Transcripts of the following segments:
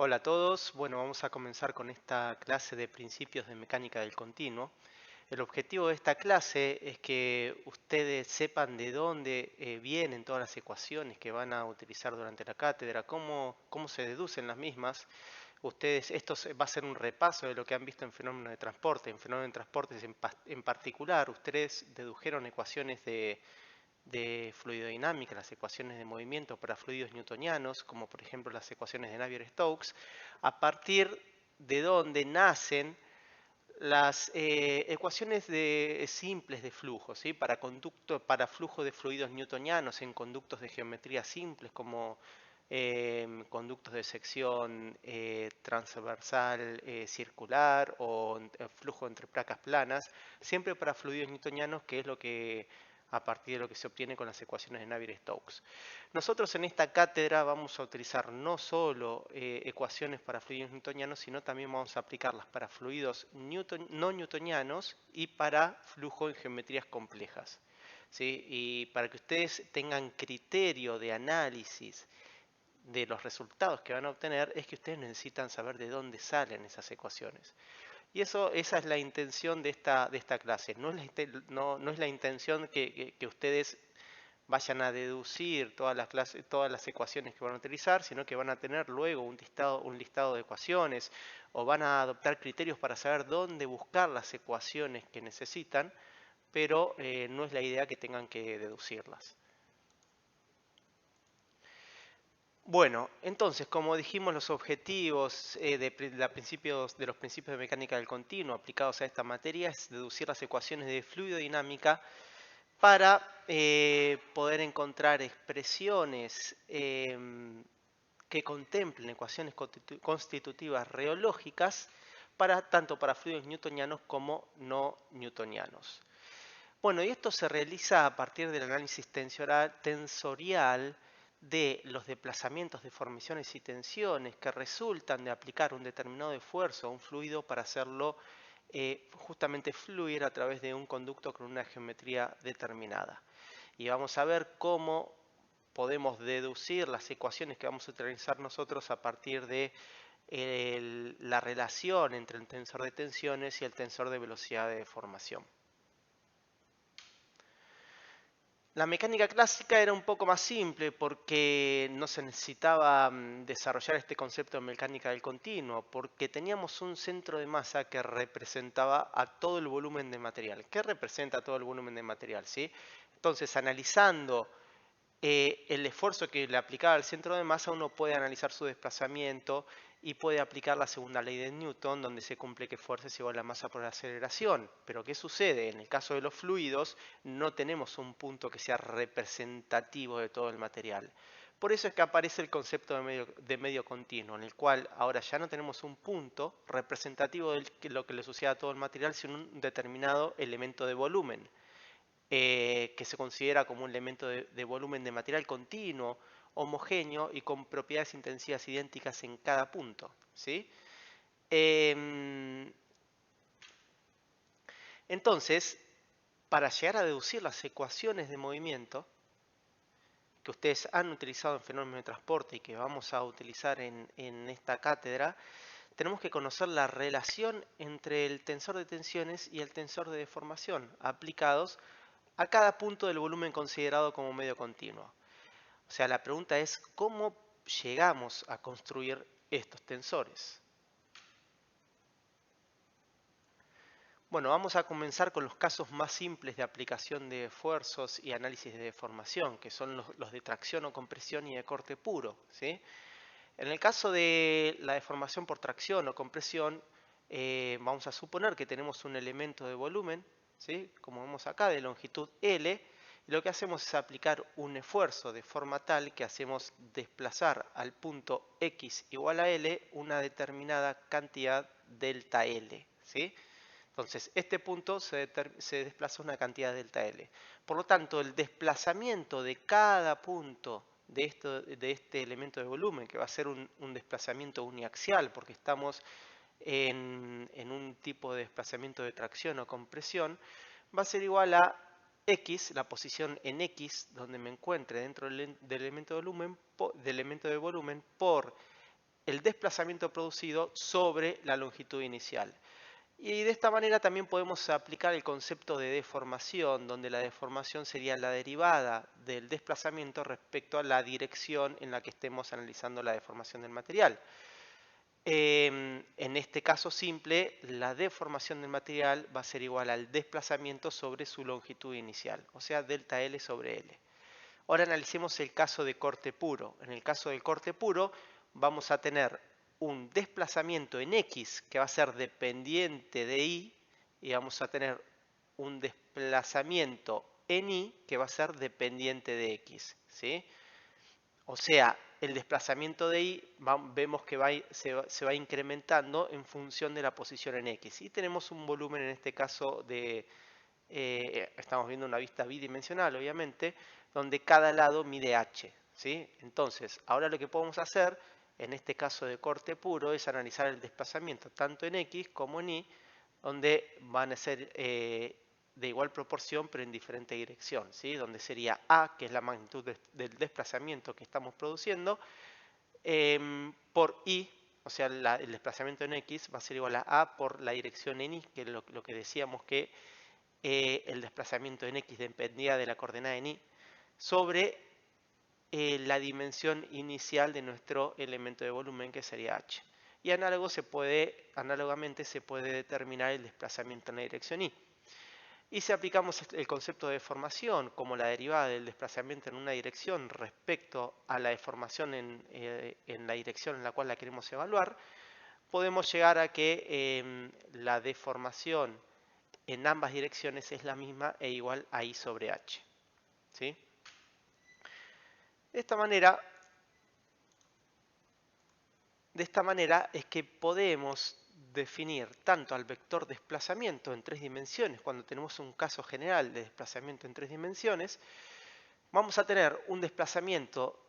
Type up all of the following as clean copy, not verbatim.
Hola a todos. Bueno, vamos a comenzar con esta clase de principios de mecánica del continuo. El objetivo de esta clase es que ustedes sepan de dónde vienen todas las ecuaciones que van a utilizar durante la cátedra, cómo se deducen las mismas. Va a ser un repaso de lo que han visto en fenómenos de transporte. En fenómenos de transporte en particular, ustedes dedujeron ecuaciones de fluidodinámica, las ecuaciones de movimiento para fluidos newtonianos, como por ejemplo las ecuaciones de Navier-Stokes, a partir de donde nacen las ecuaciones simples de flujo, ¿sí? Para flujo de fluidos newtonianos en conductos de geometría simples como conductos de sección transversal circular o flujo entre placas planas, siempre para fluidos newtonianos, que es lo que a partir de lo que se obtiene con las ecuaciones de Navier-Stokes. Nosotros en esta cátedra vamos a utilizar no solo ecuaciones para fluidos newtonianos, sino también vamos a aplicarlas para fluidos no newtonianos y para flujo en geometrías complejas. ¿Sí? Y para que ustedes tengan criterio de análisis de los resultados que van a obtener, es que ustedes necesitan saber de dónde salen esas ecuaciones. Y esa es la intención de esta clase. No es la intención que ustedes vayan a deducir todas las ecuaciones que van a utilizar, sino que van a tener luego un listado de ecuaciones o van a adoptar criterios para saber dónde buscar las ecuaciones que necesitan, pero no es la idea que tengan que deducirlas. Bueno, entonces, como dijimos, los objetivos de los principios de mecánica del continuo aplicados a esta materia es deducir las ecuaciones de fluidodinámica para poder encontrar expresiones que contemplen ecuaciones constitutivas reológicas tanto para fluidos newtonianos como no newtonianos. Bueno, y esto se realiza a partir del análisis tensorial de los desplazamientos, deformaciones y tensiones que resultan de aplicar un determinado esfuerzo a un fluido para hacerlo justamente fluir a través de un conducto con una geometría determinada. Y vamos a ver cómo podemos deducir las ecuaciones que vamos a utilizar nosotros a partir de la relación entre el tensor de tensiones y el tensor de velocidad de deformación. La mecánica clásica era un poco más simple porque no se necesitaba desarrollar este concepto de mecánica del continuo, porque teníamos un centro de masa que representaba a todo el volumen de material. ¿Qué representa todo el volumen de material? ¿Sí? Entonces, analizando el esfuerzo que le aplicaba al centro de masa, uno puede analizar su desplazamiento y puede aplicar la segunda ley de Newton, donde se cumple que fuerza es igual a masa por aceleración. Pero ¿qué sucede? En el caso de los fluidos, no tenemos un punto que sea representativo de todo el material. Por eso es que aparece el concepto de medio continuo, en el cual ahora ya no tenemos un punto representativo de lo que le sucede a todo el material, sino un determinado elemento de volumen que se considera como un elemento de volumen de material continuo, homogéneo y con propiedades intensivas idénticas en cada punto. ¿Sí? Entonces, para llegar a deducir las ecuaciones de movimiento que ustedes han utilizado en fenómenos de transporte y que vamos a utilizar en esta cátedra, tenemos que conocer la relación entre el tensor de tensiones y el tensor de deformación aplicados a cada punto del volumen considerado como medio continuo. O sea, la pregunta es cómo llegamos a construir estos tensores. Bueno, vamos a comenzar con los casos más simples de aplicación de esfuerzos y análisis de deformación, que son los de tracción o compresión y de corte puro. ¿Sí? En el caso de la deformación por tracción o compresión, vamos a suponer que tenemos un elemento de volumen, ¿sí? Como vemos acá, de longitud L, y lo que hacemos es aplicar un esfuerzo de forma tal que hacemos desplazar al punto X igual a L una determinada cantidad delta L. ¿Sí? Entonces, este punto se desplaza una cantidad delta L. Por lo tanto, el desplazamiento de cada punto de este elemento de volumen, que va a ser un desplazamiento uniaxial, porque estamos en un tipo de desplazamiento de tracción o compresión, va a ser igual a X, la posición en X, donde me encuentre dentro del elemento de volumen, por el desplazamiento producido sobre la longitud inicial. Y de esta manera también podemos aplicar el concepto de deformación, donde la deformación sería la derivada del desplazamiento respecto a la dirección en la que estemos analizando la deformación del material. En este caso simple, la deformación del material va a ser igual al desplazamiento sobre su longitud inicial, o sea, delta L sobre L. Ahora analicemos el caso de corte puro. En el caso del corte puro vamos a tener un desplazamiento en X que va a ser dependiente de Y y vamos a tener un desplazamiento en Y que va a ser dependiente de X, ¿sí? O sea, el desplazamiento de Y vemos que se va incrementando en función de la posición en X. Y tenemos un volumen en este caso de, estamos viendo una vista bidimensional obviamente, donde cada lado mide h, ¿sí? Entonces, ahora lo que podemos hacer, en este caso de corte puro, es analizar el desplazamiento tanto en X como en Y, donde van a ser de igual proporción pero en diferente dirección, ¿sí? Donde sería A, que es la magnitud del desplazamiento que estamos produciendo, por Y, o sea, el desplazamiento en X va a ser igual a A por la dirección en Y, que es lo que decíamos que el desplazamiento en X dependía de la coordenada en Y, sobre la dimensión inicial de nuestro elemento de volumen, que sería h. Y análogamente se puede determinar el desplazamiento en la dirección y. Y si aplicamos el concepto de deformación como la derivada del desplazamiento en una dirección respecto a la deformación en la dirección en la cual la queremos evaluar, podemos llegar a que la deformación en ambas direcciones es la misma e igual a I sobre H, ¿sí? De esta manera es que podemos definir tanto al vector desplazamiento en 3 dimensiones, cuando tenemos un caso general de desplazamiento en 3 dimensiones, vamos a tener un desplazamiento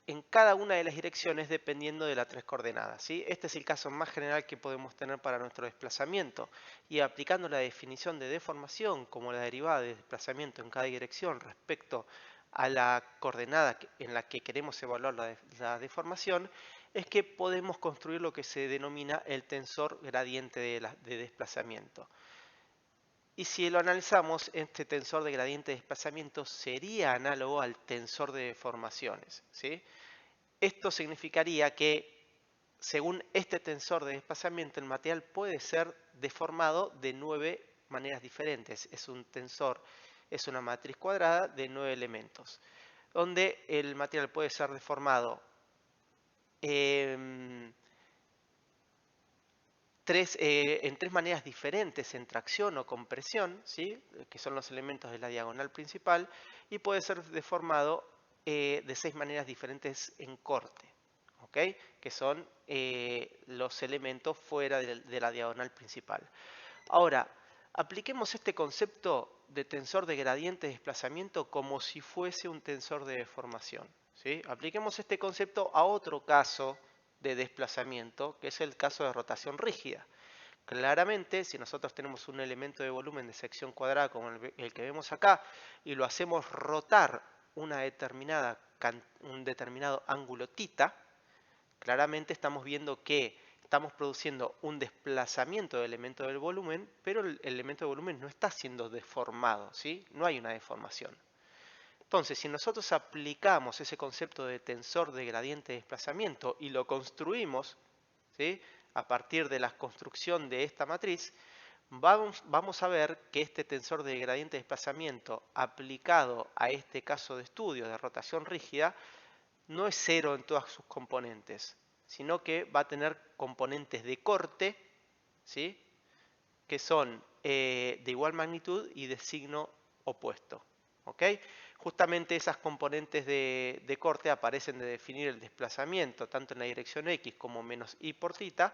en cada una de las direcciones dependiendo de las 3 coordenadas, ¿sí? Este es el caso más general que podemos tener para nuestro desplazamiento. Y aplicando la definición de deformación como la derivada de desplazamiento en cada dirección respecto a la coordenada en la que queremos evaluar la deformación, es que podemos construir lo que se denomina el tensor gradiente de desplazamiento. Y si lo analizamos, este tensor de gradiente de desplazamiento sería análogo al tensor de deformaciones, ¿sí? Esto significaría que, según este tensor de desplazamiento, el material puede ser deformado de 9 maneras diferentes. Es un tensor, es una matriz cuadrada de 9 elementos, donde el material puede ser deformado en 3 maneras diferentes, en tracción o compresión, ¿sí? Que son los elementos de la diagonal principal, y puede ser deformado de 6 maneras diferentes en corte, ¿ok? Que son los elementos fuera de la diagonal principal. Ahora, apliquemos este concepto de tensor de gradiente de desplazamiento como si fuese un tensor de deformación, ¿sí? Apliquemos este concepto a otro caso de desplazamiento, que es el caso de rotación rígida. Claramente, si nosotros tenemos un elemento de volumen de sección cuadrada como el que vemos acá y lo hacemos rotar un determinado ángulo θ, claramente estamos viendo que estamos produciendo un desplazamiento del elemento del volumen, pero el elemento de volumen no está siendo deformado, ¿sí? No hay una deformación. Entonces, si nosotros aplicamos ese concepto de tensor de gradiente de desplazamiento y lo construimos, ¿sí? A partir de la construcción de esta matriz, vamos a ver que este tensor de gradiente de desplazamiento aplicado a este caso de estudio de rotación rígida no es cero en todas sus componentes, sino que va a tener componentes de corte, ¿sí? Que son de igual magnitud y de signo opuesto, ¿ok? Justamente esas componentes de corte aparecen de definir el desplazamiento tanto en la dirección X como menos Y por θ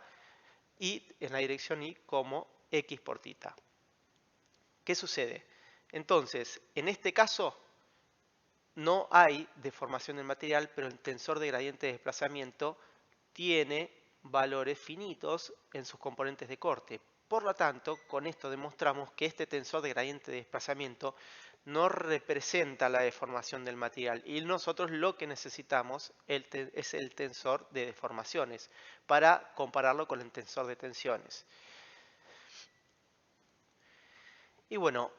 y en la dirección Y como X por θ. ¿Qué sucede? Entonces, en este caso no hay deformación del material, pero el tensor de gradiente de desplazamiento tiene valores finitos en sus componentes de corte. Por lo tanto, con esto demostramos que este tensor de gradiente de desplazamiento no representa la deformación del material y nosotros lo que necesitamos es el tensor de deformaciones para compararlo con el tensor de tensiones. Y bueno,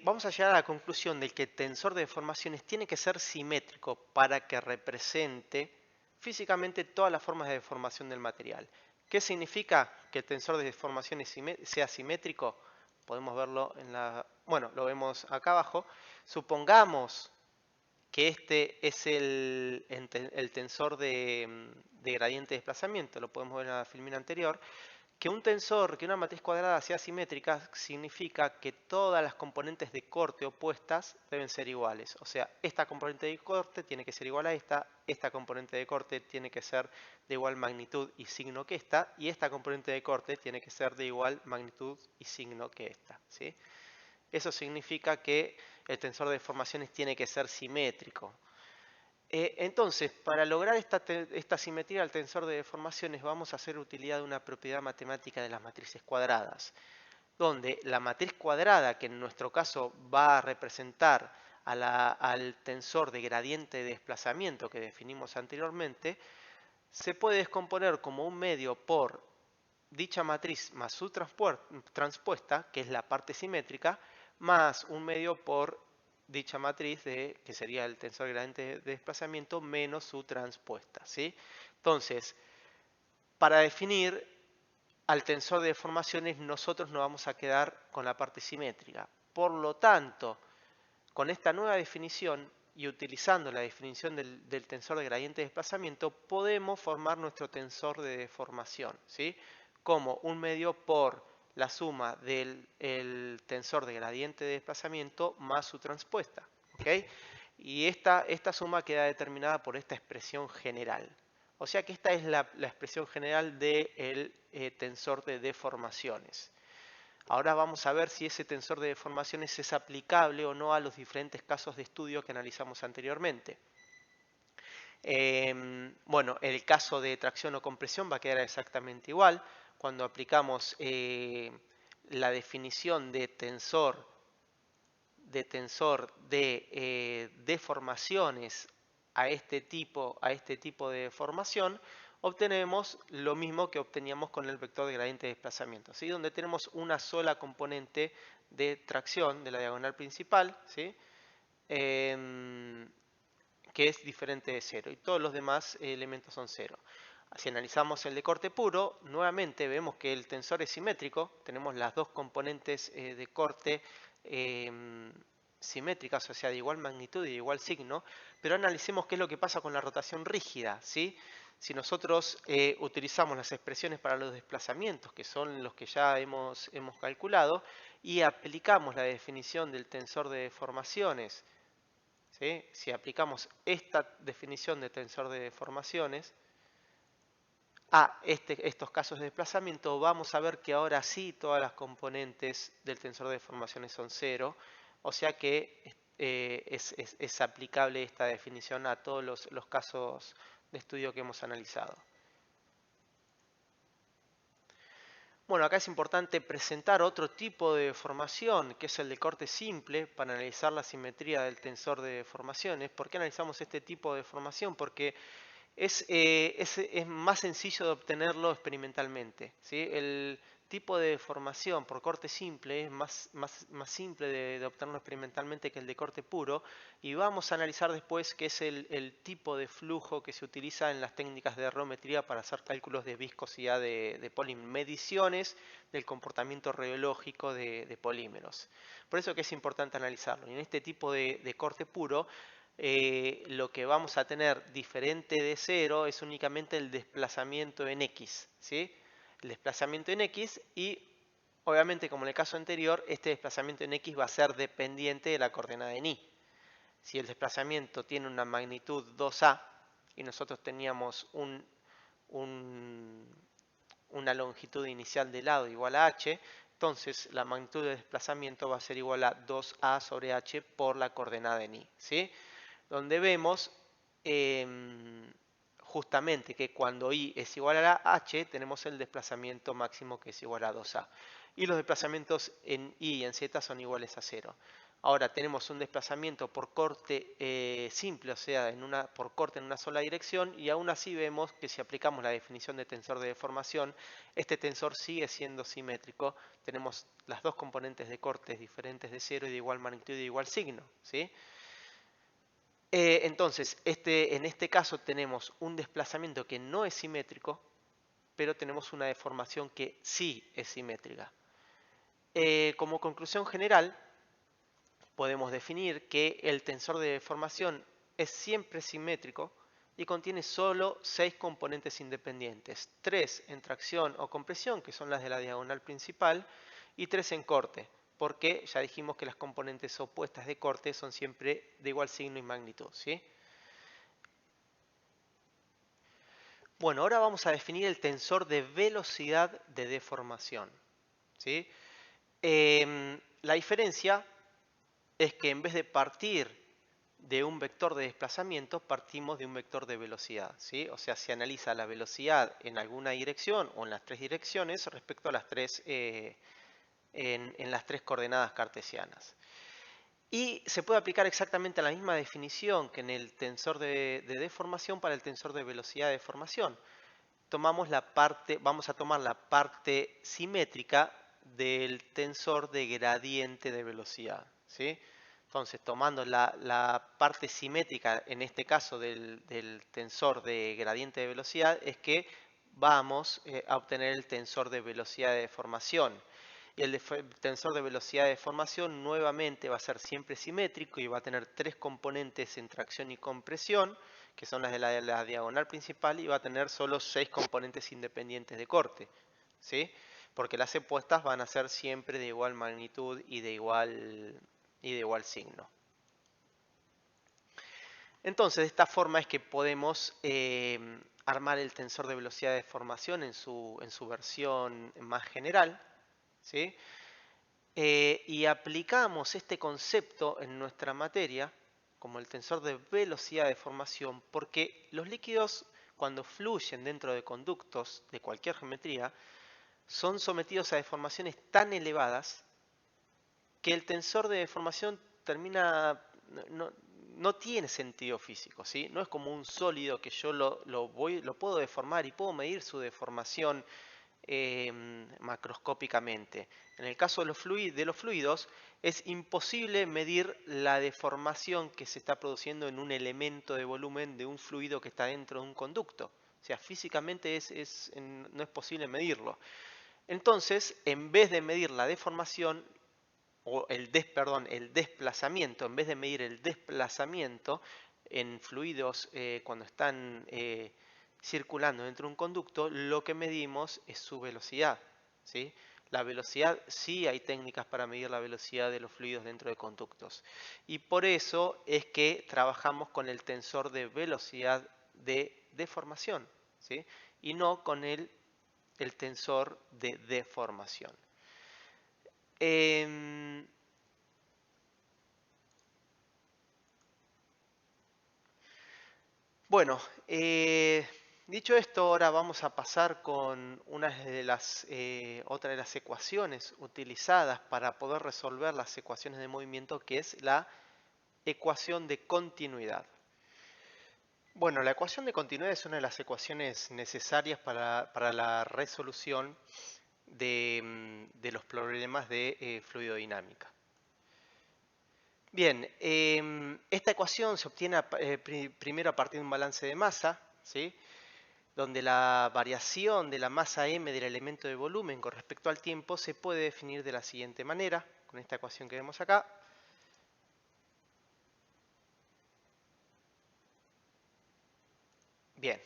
vamos a llegar a la conclusión de que el tensor de deformaciones tiene que ser simétrico para que represente físicamente todas las formas de deformación del material. ¿Qué significa que el tensor de deformaciones sea simétrico? Podemos verlo en la... Bueno, lo vemos acá abajo. Supongamos que este es el tensor de gradiente de desplazamiento. Lo podemos ver en la filmina anterior. Que un tensor, que una matriz cuadrada sea simétrica, significa que todas las componentes de corte opuestas deben ser iguales. O sea, esta componente de corte tiene que ser igual a esta componente de corte tiene que ser de igual magnitud y signo que esta, y esta componente de corte tiene que ser de igual magnitud y signo que esta, ¿sí? Eso significa que el tensor de deformaciones tiene que ser simétrico. Entonces, para lograr esta simetría del tensor de deformaciones vamos a hacer utilidad de una propiedad matemática de las matrices cuadradas, donde la matriz cuadrada, que en nuestro caso va a representar al tensor de gradiente de desplazamiento que definimos anteriormente, se puede descomponer como un medio por dicha matriz más su transpuesta, que es la parte simétrica, más un medio por dicha matriz, que sería el tensor gradiente de desplazamiento, menos su transpuesta, ¿sí? Entonces, para definir al tensor de deformaciones, nosotros nos vamos a quedar con la parte simétrica. Por lo tanto, con esta nueva definición y utilizando la definición del tensor de gradiente de desplazamiento, podemos formar nuestro tensor de deformación, ¿sí? Como un medio por la suma del tensor de gradiente de desplazamiento más su transpuesta, ¿ok? Y esta suma queda determinada por esta expresión general. O sea que esta es la expresión general del tensor de deformaciones. Ahora vamos a ver si ese tensor de deformaciones es aplicable o no a los diferentes casos de estudio que analizamos anteriormente. Bueno, el caso de tracción o compresión va a quedar exactamente igual. Cuando aplicamos la definición de tensor de deformaciones a este tipo de deformación, obtenemos lo mismo que obteníamos con el vector de gradiente de desplazamiento, ¿sí? Donde tenemos una sola componente de tracción de la diagonal principal, ¿sí? Que es diferente de cero y todos los demás elementos son cero. Si analizamos el de corte puro, nuevamente vemos que el tensor es simétrico, tenemos las dos componentes de corte simétricas, o sea, de igual magnitud y de igual signo, pero analicemos qué es lo que pasa con la rotación rígida, ¿sí? Si nosotros utilizamos las expresiones para los desplazamientos, que son los que ya hemos calculado, y aplicamos la definición del tensor de deformaciones, ¿sí? Si aplicamos esta definición de tensor de deformaciones a estos casos de desplazamiento, vamos a ver que ahora sí todas las componentes del tensor de deformaciones son cero, o sea que es aplicable esta definición a todos los casos de estudio que hemos analizado. Bueno, acá es importante presentar otro tipo de deformación, que es el de corte simple, para analizar la simetría del tensor de deformaciones. ¿Por qué analizamos este tipo de deformación? Porque es más sencillo de obtenerlo experimentalmente, ¿sí? El tipo de deformación por corte simple es más simple de obtenerlo experimentalmente que el de corte puro, y vamos a analizar después qué es el tipo de flujo que se utiliza en las técnicas de ergometría para hacer cálculos de viscosidad de polímeros, mediciones del comportamiento rheológico de polímeros. Por eso que es importante analizarlo. Y en este tipo de corte puro, lo que vamos a tener diferente de cero es únicamente el desplazamiento en X, ¿sí? El desplazamiento en X y obviamente como en el caso anterior, este desplazamiento en X va a ser dependiente de la coordenada en Y. Si el desplazamiento tiene una magnitud 2A y nosotros teníamos una longitud inicial de lado igual a h, entonces la magnitud de desplazamiento va a ser igual a 2a sobre h por la coordenada en Y, ¿sí? Donde vemos justamente que cuando Y es igual a h, tenemos el desplazamiento máximo que es igual a 2a. Y los desplazamientos en Y y en Z son iguales a 0. Ahora tenemos un desplazamiento por corte simple, o sea, por corte en una sola dirección, y aún así vemos que si aplicamos la definición de tensor de deformación, este tensor sigue siendo simétrico. Tenemos las dos componentes de cortes diferentes de cero y de igual magnitud y de igual signo, ¿sí? Entonces, en este caso tenemos un desplazamiento que no es simétrico, pero tenemos una deformación que sí es simétrica. Como conclusión general, podemos definir que el tensor de deformación es siempre simétrico y contiene solo 6 componentes independientes, 3 en tracción o compresión, que son las de la diagonal principal, y 3 en corte, porque ya dijimos que las componentes opuestas de corte son siempre de igual signo y magnitud, ¿sí? Bueno, ahora vamos a definir el tensor de velocidad de deformación, ¿sí? La diferencia es que en vez de partir de un vector de desplazamiento, partimos de un vector de velocidad, ¿sí? O sea, se analiza la velocidad en alguna dirección o en las tres direcciones respecto a las en las tres coordenadas cartesianas. Y se puede aplicar exactamente la misma definición que en el tensor de deformación para el tensor de velocidad de deformación. Vamos a tomar la parte simétrica del tensor de gradiente de velocidad, ¿sí? Entonces, tomando la parte simétrica, en este caso del tensor de gradiente de velocidad, es que vamos a obtener el tensor de velocidad de deformación. Y el tensor de velocidad de deformación nuevamente va a ser siempre simétrico y va a tener 3 componentes en tracción y compresión, que son las de la diagonal principal, y va a tener solo 6 componentes independientes de corte, ¿sí? Porque las opuestas van a ser siempre de igual magnitud y de igual signo. Entonces, de esta forma es que podemos armar el tensor de velocidad de deformación en su versión más general, ¿sí? Y aplicamos este concepto en nuestra materia como el tensor de velocidad de deformación porque los líquidos, cuando fluyen dentro de conductos de cualquier geometría, son sometidos a deformaciones tan elevadas que el tensor de deformación no tiene sentido físico, ¿sí? No es como un sólido que yo lo puedo deformar y puedo medir su deformación macroscópicamente. En el caso de los fluidos, es imposible medir la deformación que se está produciendo en un elemento de volumen de un fluido que está dentro de un conducto. O sea, físicamente no es posible medirlo. Entonces, en vez de medir la deformación, o el desplazamiento, en vez de medir el desplazamiento en fluidos cuando están circulando dentro de un conducto, lo que medimos es su velocidad, ¿sí? La velocidad, sí hay técnicas para medir la velocidad de los fluidos dentro de conductos. Y por eso es que trabajamos con el tensor de velocidad de deformación, ¿sí? Y no con el tensor de deformación. Bueno, dicho esto, ahora vamos a pasar con otra de las ecuaciones utilizadas para poder resolver las ecuaciones de movimiento, que es la ecuación de continuidad. Bueno, la ecuación de continuidad es una de las ecuaciones necesarias para la resolución de los problemas de fluidodinámica. Bien, esta ecuación se obtiene primero a partir de un balance de masa, ¿sí? Donde la variación de la masa m del elemento de volumen con respecto al tiempo se puede definir de la siguiente manera, con esta ecuación que vemos acá. Bien,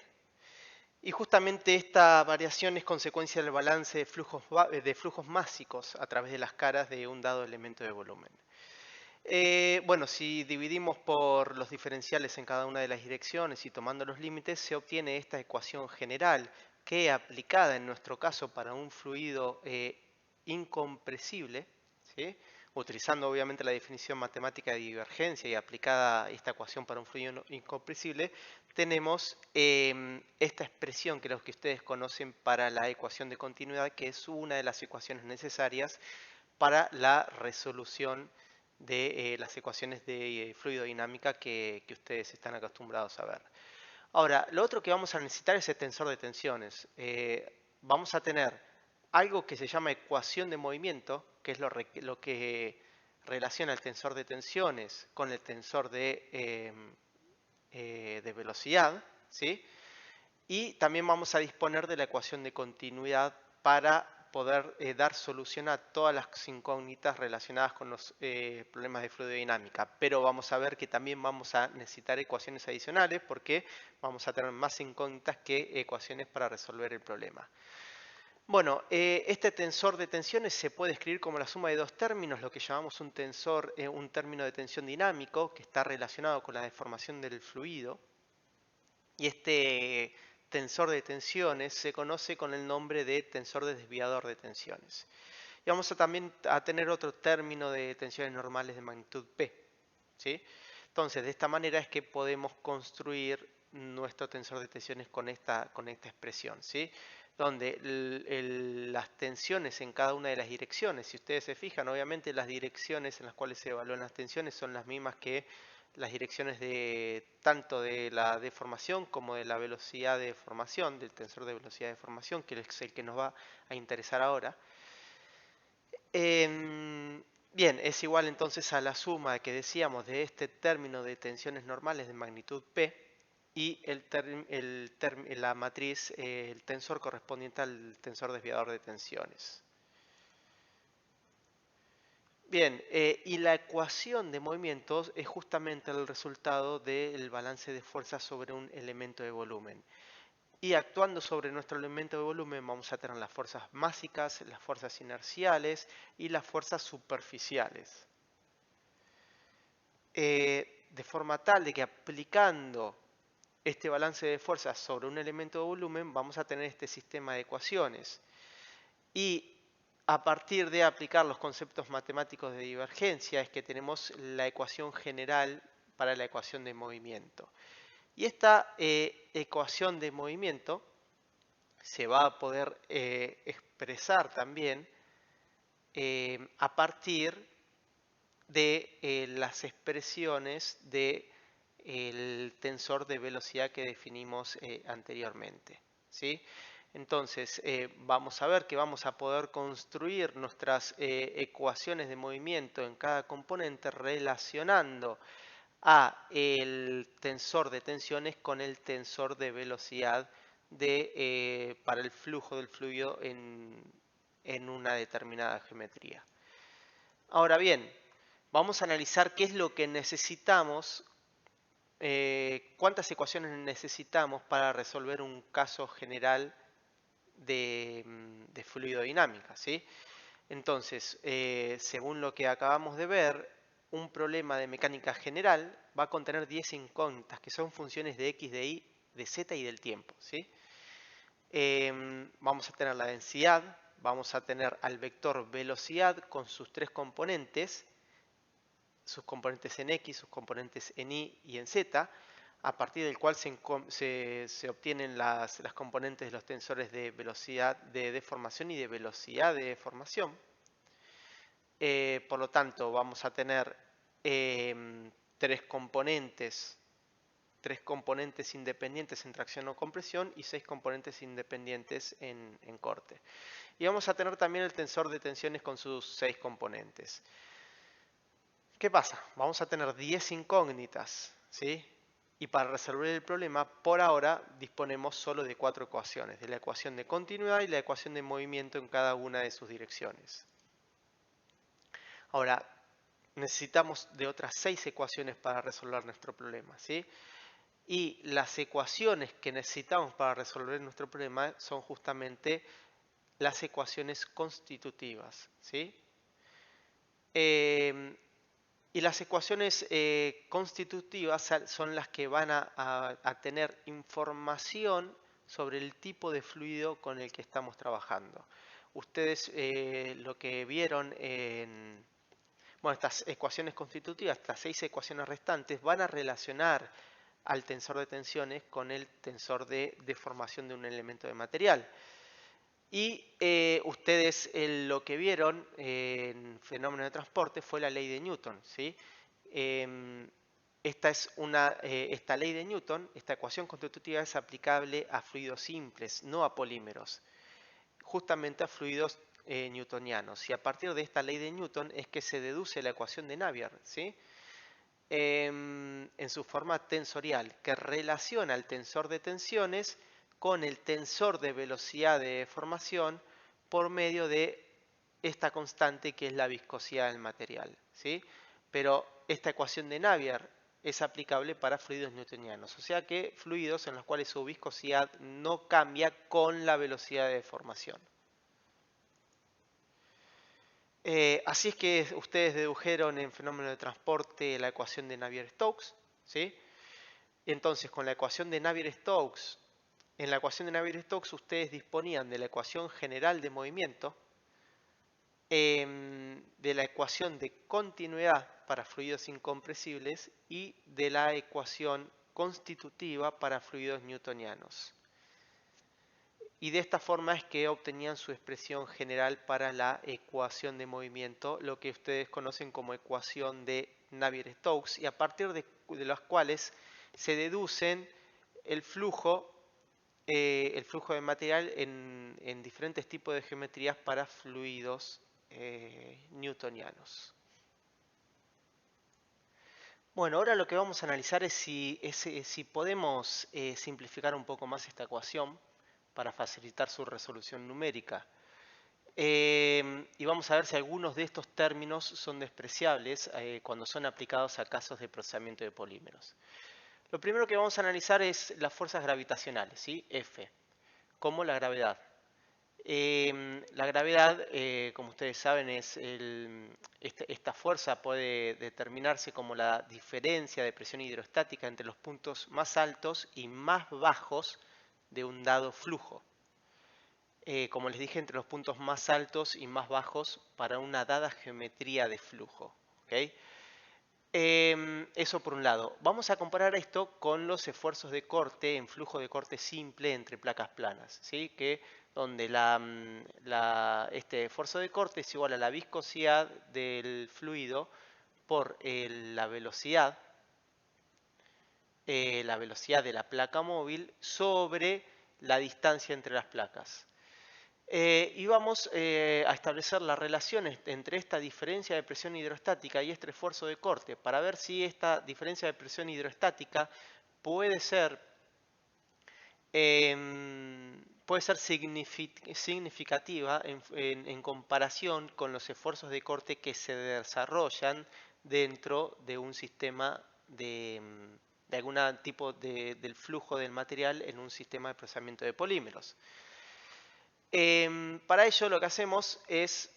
y justamente esta variación es consecuencia del balance de flujos másicos a través de las caras de un dado elemento de volumen. Bueno, si dividimos por los diferenciales en cada una de las direcciones y tomando los límites, se obtiene esta ecuación general que, aplicada en nuestro caso para un fluido incompresible, ¿sí? Utilizando obviamente la definición matemática de divergencia y aplicada esta ecuación para un fluido incompresible, tenemos esta expresión que es lo que ustedes conocen para la ecuación de continuidad, que es una de las ecuaciones necesarias para la resolución de las ecuaciones de fluidodinámica que ustedes están acostumbrados a ver. Ahora, lo otro que vamos a necesitar es el tensor de tensiones. Vamos a tener algo que se llama ecuación de movimiento, que es lo que relaciona el tensor de tensiones con el tensor de velocidad, ¿sí? Y también vamos a disponer de la ecuación de continuidad para poder dar solución a todas las incógnitas relacionadas con los problemas de fluidodinámica. Pero vamos a ver que también vamos a necesitar ecuaciones adicionales porque vamos a tener más incógnitas que ecuaciones para resolver el problema. Bueno, este tensor de tensiones se puede escribir como la suma de dos términos, lo que llamamos un término de tensión dinámico, que está relacionado con la deformación del fluido. Y este tensor de tensiones se conoce con el nombre de tensor de desviador de tensiones. Y vamos también a tener otro término de tensiones normales de magnitud P, ¿sí? Entonces, de esta manera es que podemos construir nuestro tensor de tensiones con esta expresión, ¿sí? Donde las tensiones en cada una de las direcciones, si ustedes se fijan, obviamente las direcciones en las cuales se evalúan las tensiones son las mismas que las direcciones tanto de la deformación como de la velocidad de deformación, del tensor de velocidad de deformación, que es el que nos va a interesar ahora. Bien, es igual entonces a la suma que decíamos de este término de tensiones normales de magnitud P y la matriz, el tensor correspondiente al tensor desviador de tensiones. Bien, y la ecuación de movimientos es justamente el resultado del balance de fuerzas sobre un elemento de volumen. Y actuando sobre nuestro elemento de volumen vamos a tener las fuerzas másicas, las fuerzas inerciales y las fuerzas superficiales. De forma tal de que aplicando este balance de fuerzas sobre un elemento de volumen vamos a tener este sistema de ecuaciones. Y a partir de aplicar los conceptos matemáticos de divergencia es que tenemos la ecuación general para la ecuación de movimiento. Y esta ecuación de movimiento se va a poder expresar también a partir de las expresiones del tensor de velocidad que definimos anteriormente, ¿sí? Entonces, vamos a ver que vamos a poder construir nuestras ecuaciones de movimiento en cada componente relacionando a el tensor de tensiones con el tensor de velocidad para el flujo del fluido en una determinada geometría. Ahora bien, vamos a analizar qué es lo que necesitamos, cuántas ecuaciones necesitamos para resolver un caso general de fluidodinámica, ¿sí? Entonces, según lo que acabamos de ver, un problema de mecánica general va a contener 10 incógnitas, que son funciones de x, de y, de z y del tiempo, ¿sí? Vamos a tener la densidad, vamos a tener al vector velocidad con sus tres componentes, sus componentes en x, sus componentes en y y en z, a partir del cual se obtienen las componentes de los tensores de velocidad de deformación y de velocidad de deformación. Por lo tanto, vamos a tener tres componentes independientes en tracción o compresión y 6 componentes independientes en corte. Y vamos a tener también el tensor de tensiones con sus 6 componentes. ¿Qué pasa? Vamos a tener 10 incógnitas, ¿sí? Y para resolver el problema, por ahora disponemos solo de 4 ecuaciones, de la ecuación de continuidad y la ecuación de movimiento en cada una de sus direcciones. Ahora, necesitamos de otras 6 ecuaciones para resolver nuestro problema, ¿sí? Y las ecuaciones que necesitamos para resolver nuestro problema son justamente las ecuaciones constitutivas, ¿sí? Y las ecuaciones constitutivas son las que van a tener información sobre el tipo de fluido con el que estamos trabajando. Ustedes lo que vieron bueno, estas ecuaciones constitutivas, estas 6 ecuaciones restantes, van a relacionar al tensor de tensiones con el tensor de deformación de un elemento de material. Y ustedes lo que vieron en fenómeno de transporte fue la ley de Newton, ¿sí? Esta ley de Newton, esta ecuación constitutiva es aplicable a fluidos simples, no a polímeros, justamente a fluidos newtonianos. Y a partir de esta ley de Newton es que se deduce la ecuación de Navier, ¿sí? En su forma tensorial, que relaciona el tensor de tensiones con el tensor de velocidad de deformación por medio de esta constante que es la viscosidad del material, ¿sí? Pero esta ecuación de Navier es aplicable para fluidos newtonianos, o sea que fluidos en los cuales su viscosidad no cambia con la velocidad de deformación. Así es que ustedes dedujeron en fenómeno de transporte la ecuación de Navier-Stokes, ¿sí? Entonces, con la ecuación de Navier-Stokes, en la ecuación de Navier-Stokes ustedes disponían de la ecuación general de movimiento, de la ecuación de continuidad para fluidos incompresibles y de la ecuación constitutiva para fluidos newtonianos. Y de esta forma es que obtenían su expresión general para la ecuación de movimiento, lo que ustedes conocen como ecuación de Navier-Stokes, y a partir de las cuales se deducen el flujo de material en diferentes tipos de geometrías para fluidos newtonianos. Bueno, ahora lo que vamos a analizar es si podemos simplificar un poco más esta ecuación para facilitar su resolución numérica. Y vamos a ver si algunos de estos términos son despreciables cuando son aplicados a casos de procesamiento de polímeros. Lo primero que vamos a analizar es las fuerzas gravitacionales, ¿sí? F, como la gravedad. La gravedad, como ustedes saben, esta fuerza puede determinarse como la diferencia de presión hidrostática entre los puntos más altos y más bajos de un dado flujo. Como les dije, entre los puntos más altos y más bajos para una dada geometría de flujo. ¿Okay? Eso por un lado. Vamos a comparar esto con los esfuerzos de corte en flujo de corte simple entre placas planas, ¿sí? Donde este esfuerzo de corte es igual a la viscosidad del fluido por la velocidad de la placa móvil sobre la distancia entre las placas. Y vamos a establecer la relación entre esta diferencia de presión hidrostática y este esfuerzo de corte para ver si esta diferencia de presión hidrostática puede ser significativa en comparación con los esfuerzos de corte que se desarrollan dentro de un sistema de algún tipo del flujo del material en un sistema de procesamiento de polímeros. Para ello lo que hacemos es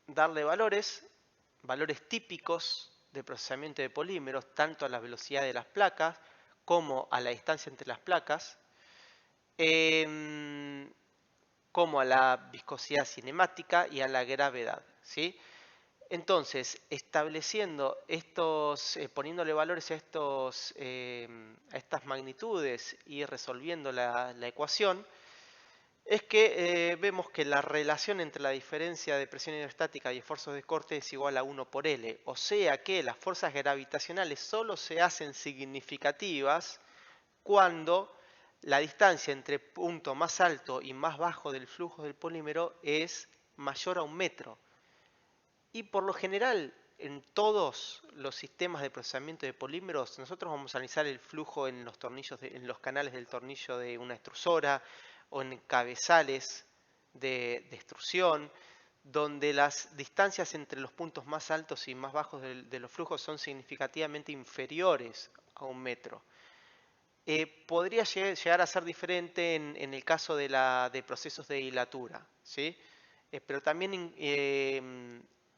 darle valores típicos de procesamiento de polímeros, tanto a la velocidad de las placas como a la distancia entre las placas, como a la viscosidad cinemática y a la gravedad, ¿sí? Entonces, estableciendo poniéndole valores a estas magnitudes y resolviendo la ecuación, es que vemos que la relación entre la diferencia de presión hidrostática y esfuerzos de corte es igual a 1 por L. O sea que las fuerzas gravitacionales solo se hacen significativas cuando la distancia entre punto más alto y más bajo del flujo del polímero es mayor a 1 metro. Y por lo general, en todos los sistemas de procesamiento de polímeros, nosotros vamos a analizar el flujo en los tornillos, en los canales del tornillo de una extrusora o en cabezales de extrusión, donde las distancias entre los puntos más altos y más bajos de los flujos son significativamente inferiores a 1 metro. Podría llegar a ser diferente en el caso de procesos de hilatura, ¿sí? Pero también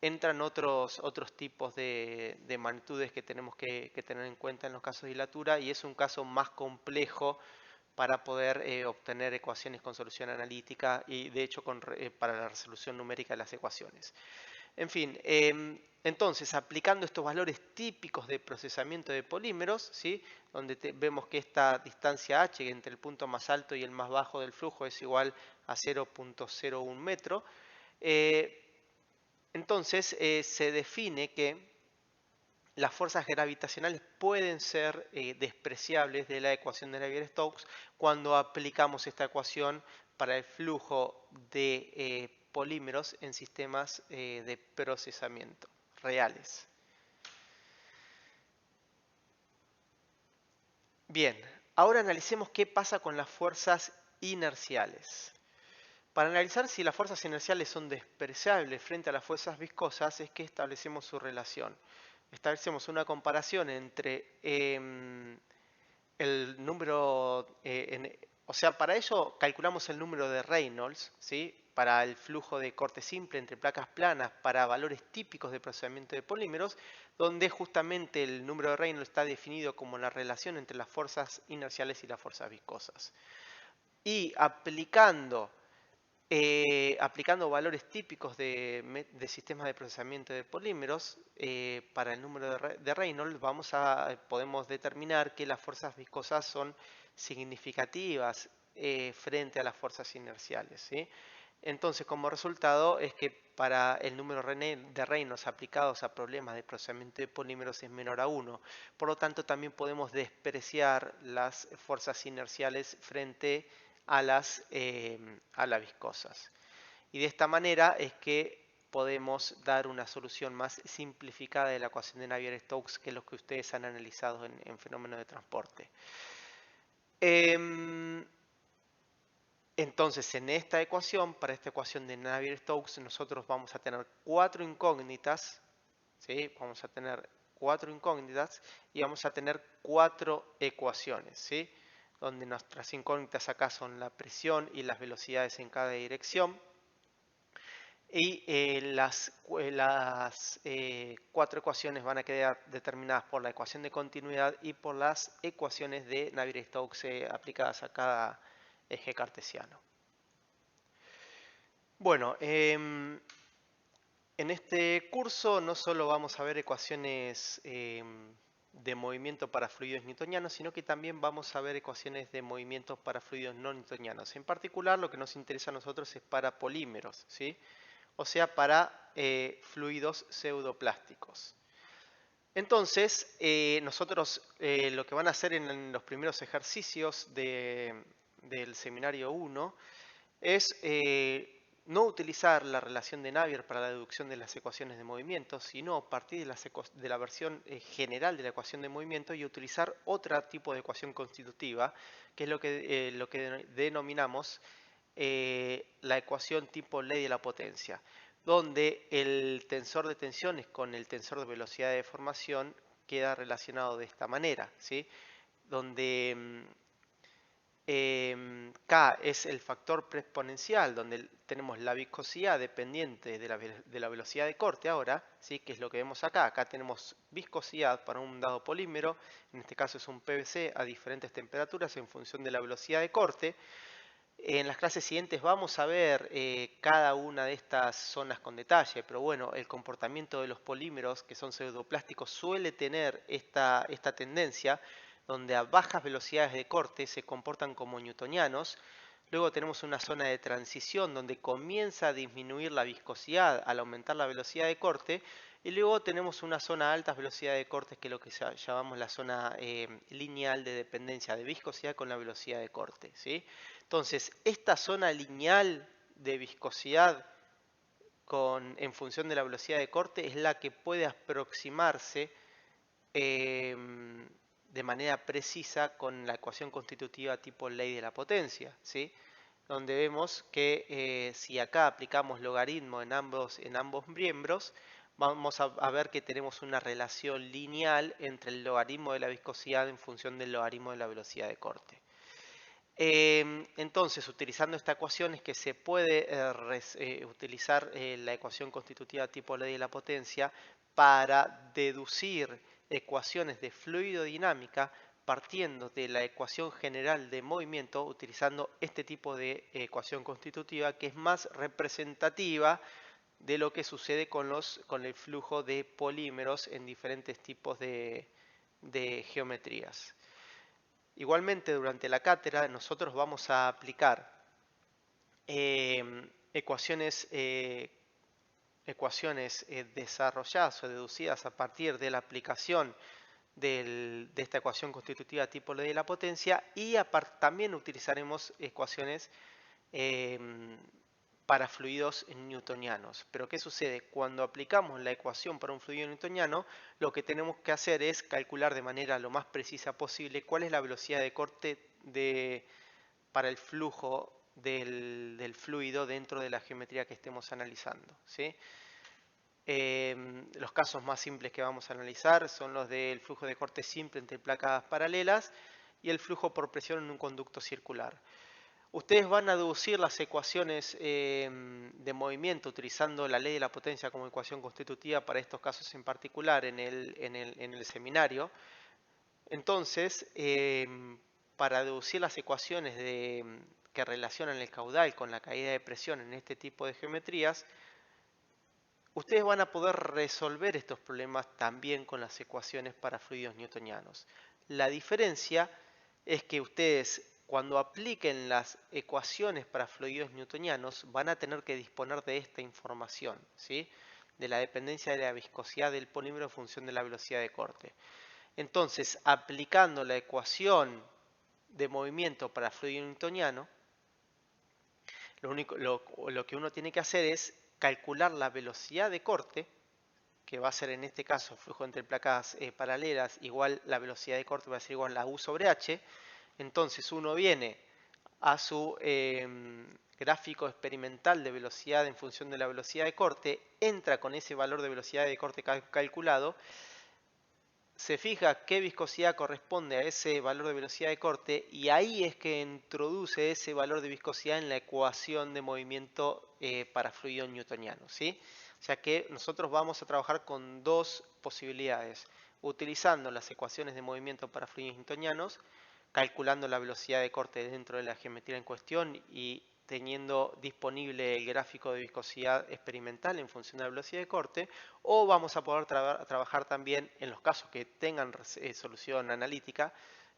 entran otros tipos de magnitudes que tenemos que tener en cuenta en los casos de hilatura, y es un caso más complejo para poder obtener ecuaciones con solución analítica y de hecho para la resolución numérica de las ecuaciones. En fin, entonces aplicando estos valores típicos de procesamiento de polímeros, ¿sí? donde vemos que esta distancia h entre el punto más alto y el más bajo del flujo es igual a 0.01 metro. Entonces se define que las fuerzas gravitacionales pueden ser despreciables de la ecuación de Navier-Stokes cuando aplicamos esta ecuación para el flujo de polímeros en sistemas de procesamiento reales. Bien, ahora analicemos qué pasa con las fuerzas inerciales. Para analizar si las fuerzas inerciales son despreciables frente a las fuerzas viscosas es que establecemos su relación. Establecemos una comparación entre el número, o sea, para ello calculamos el número de Reynolds, ¿sí? Para el flujo de corte simple entre placas planas para valores típicos de procesamiento de polímeros, donde justamente el número de Reynolds está definido como la relación entre las fuerzas inerciales y las fuerzas viscosas. Y aplicando valores típicos de sistemas de procesamiento de polímeros para el número de Reynolds, podemos determinar que las fuerzas viscosas son significativas frente a las fuerzas inerciales, ¿sí? Entonces, como resultado es que para el número de Reynolds aplicados a problemas de procesamiento de polímeros es menor a 1. Por lo tanto, también podemos despreciar las fuerzas inerciales frente a las viscosas. Y de esta manera es que podemos dar una solución más simplificada de la ecuación de Navier-Stokes que los que ustedes han analizado en fenómenos de transporte. Entonces, en esta ecuación, para esta ecuación de Navier-Stokes, nosotros vamos a tener 4 incógnitas, ¿sí? Vamos a tener 4 incógnitas y vamos a tener 4 ecuaciones, ¿sí? Donde nuestras incógnitas acá son la presión y las velocidades en cada dirección. Y las 4 ecuaciones van a quedar determinadas por la ecuación de continuidad y por las ecuaciones de Navier-Stokes aplicadas a cada eje cartesiano. Bueno, en este curso no solo vamos a ver ecuaciones de movimiento para fluidos newtonianos, sino que también vamos a ver ecuaciones de movimiento para fluidos no newtonianos. En particular, lo que nos interesa a nosotros es para polímeros, ¿sí? O sea, para fluidos pseudoplásticos. Entonces, nosotros lo que van a hacer en los primeros ejercicios del seminario 1 es no utilizar la relación de Navier para la deducción de las ecuaciones de movimiento, sino partir de la versión general de la ecuación de movimiento y utilizar otro tipo de ecuación constitutiva, que es lo que denominamos la ecuación tipo ley de la potencia, donde el tensor de tensiones con el tensor de velocidad de deformación queda relacionado de esta manera, ¿sí? Donde K es el factor preexponencial, donde tenemos la viscosidad dependiente de la velocidad de corte ahora, ¿sí? Que es lo que vemos acá. Acá tenemos viscosidad para un dado polímero, en este caso es un PVC a diferentes temperaturas en función de la velocidad de corte. En las clases siguientes vamos a ver cada una de estas zonas con detalle, pero bueno, el comportamiento de los polímeros que son pseudoplásticos suele tener esta tendencia, donde a bajas velocidades de corte se comportan como newtonianos. Luego tenemos una zona de transición donde comienza a disminuir la viscosidad al aumentar la velocidad de corte. Y luego tenemos una zona a altas velocidades de corte, que es lo que llamamos la zona lineal de dependencia de viscosidad con la velocidad de corte, ¿sí? Entonces, esta zona lineal de viscosidad en función de la velocidad de corte es la que puede aproximarse de manera precisa con la ecuación constitutiva tipo ley de la potencia, ¿sí? Donde vemos que si acá aplicamos logaritmo en ambos miembros, vamos a ver que tenemos una relación lineal entre el logaritmo de la viscosidad en función del logaritmo de la velocidad de corte. Entonces, utilizando esta ecuación es que se puede utilizar la ecuación constitutiva tipo ley de la potencia para deducir ecuaciones de fluidodinámica partiendo de la ecuación general de movimiento, utilizando este tipo de ecuación constitutiva que es más representativa de lo que sucede con el flujo de polímeros en diferentes tipos de geometrías. Igualmente, durante la cátedra nosotros vamos a aplicar ecuaciones, desarrolladas o deducidas a partir de la aplicación de esta ecuación constitutiva tipo ley de la potencia, y también utilizaremos ecuaciones em, para fluidos newtonianos. Pero ¿qué sucede? Cuando aplicamos la ecuación para un fluido newtoniano, lo que tenemos que hacer es calcular de manera lo más precisa posible cuál es la velocidad de corte para el flujo del fluido dentro de la geometría que estemos analizando, ¿sí? Los casos más simples que vamos a analizar son los del flujo de corte simple entre placas paralelas y el flujo por presión en un conducto circular. Ustedes van a deducir las ecuaciones de movimiento utilizando la ley de la potencia como ecuación constitutiva para estos casos en particular en el seminario. Entonces, para deducir las ecuaciones que relacionan el caudal con la caída de presión en este tipo de geometrías, ustedes van a poder resolver estos problemas también con las ecuaciones para fluidos newtonianos. La diferencia es que ustedes, cuando apliquen las ecuaciones para fluidos newtonianos, van a tener que disponer de esta información, ¿sí? De la dependencia de la viscosidad del polímero en función de la velocidad de corte. Entonces, aplicando la ecuación de movimiento para fluido newtoniano, lo que uno tiene que hacer es calcular la velocidad de corte, que va a ser en este caso flujo entre placas paralelas, igual la velocidad de corte va a ser igual a U sobre H. Entonces uno viene a su gráfico experimental de velocidad en función de la velocidad de corte, entra con ese valor de velocidad de corte calculado, se fija qué viscosidad corresponde a ese valor de velocidad de corte y ahí es que introduce ese valor de viscosidad en la ecuación de movimiento para fluido newtoniano, ¿sí? O sea que nosotros vamos a trabajar con dos posibilidades, utilizando las ecuaciones de movimiento para fluidos newtonianos, calculando la velocidad de corte dentro de la geometría en cuestión y teniendo disponible el gráfico de viscosidad experimental en función de la velocidad de corte, o vamos a poder trabajar también en los casos que tengan solución analítica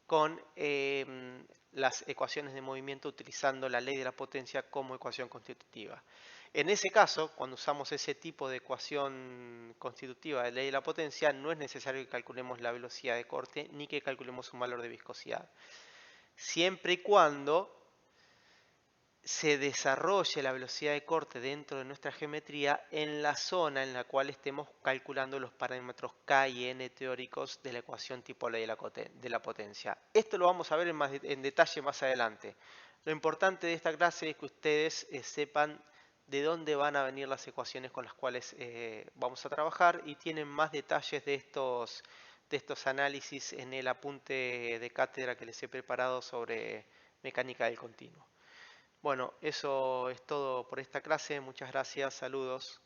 con las ecuaciones de movimiento utilizando la ley de la potencia como ecuación constitutiva. En ese caso, cuando usamos ese tipo de ecuación constitutiva de ley de la potencia, no es necesario que calculemos la velocidad de corte ni que calculemos un valor de viscosidad. Siempre y cuando se desarrolle la velocidad de corte dentro de nuestra geometría en la zona en la cual estemos calculando los parámetros K y N teóricos de la ecuación tipo ley de la potencia. Esto lo vamos a ver en detalle más adelante. Lo importante de esta clase es que ustedes sepan de dónde van a venir las ecuaciones con las cuales vamos a trabajar y tienen más detalles de estos análisis en el apunte de cátedra que les he preparado sobre mecánica del continuo. Bueno, eso es todo por esta clase. Muchas gracias. Saludos.